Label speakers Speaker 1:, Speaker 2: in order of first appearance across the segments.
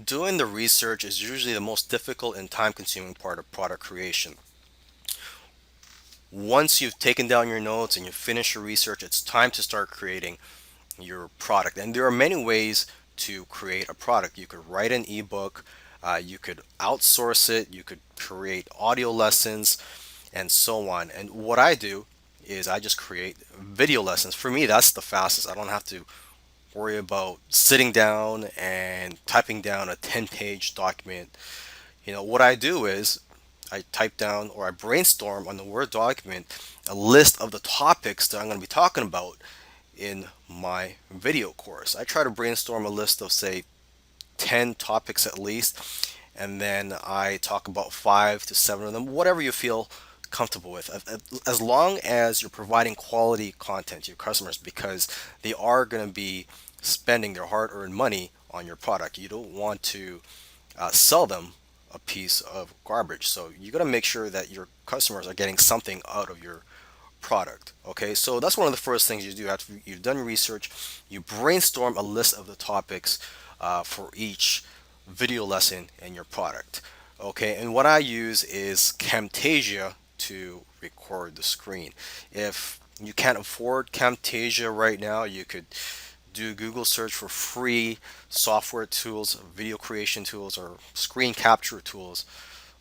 Speaker 1: Doing the research is usually the most difficult and time consuming part of product creation. Once you've taken down your notes and you finish your research, it's time to start creating your product. And there are many ways to create a product. You could write an ebook, you could outsource it, you could create audio lessons, and so on. And what I do is I just create video lessons. For me, that's the fastest. I don't have to worry about sitting down and typing down a 10-page document. What I do is I type down or I brainstorm on the Word document a list of the topics that I'm going to be talking about in my video course. I try to brainstorm a list of, say, 10 topics at least, and then I talk about 5 to 7 of them, whatever you feel comfortable with, as long as you're providing quality content to your customers, because they are going to be spending their hard-earned money on your product. You don't want to sell them a piece of garbage. So you got to make sure that your customers are getting something out of your product. Okay, so that's one of the first things you do after you've done your research. You brainstorm a list of the topics for each video lesson in your product. Okay, and what I use is Camtasia to record the screen. If you can't afford Camtasia right now, you could do Google search for free software tools, video creation tools, or screen capture tools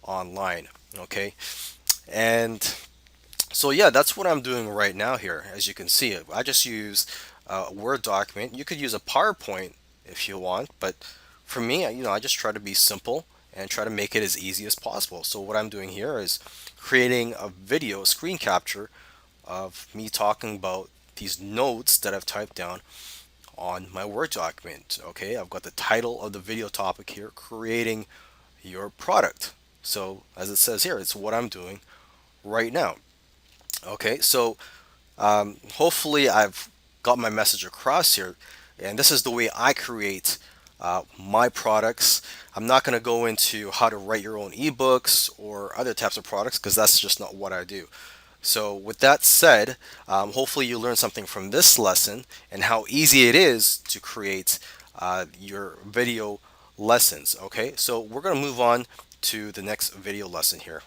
Speaker 1: online. Okay, and so yeah, that's what I'm doing right now here. As you can see, I just use a Word document. You could use a PowerPoint if you want, but for me, I just try to be simple and try to make it as easy as possible. So what I'm doing here is creating a video, a screen capture of me talking about these notes that I've typed down on my Word document. Okay, I've got the title of the video topic here, creating your product. So as it says here, it's what I'm doing right now. Okay, so hopefully I've got my message across here, and this is the way I create my products. I'm not going to go into how to write your own ebooks or other types of products because that's just not what I do. So with that said, hopefully you learned something from this lesson and how easy it is to create your video lessons. Okay, so we're going to move on to the next video lesson here.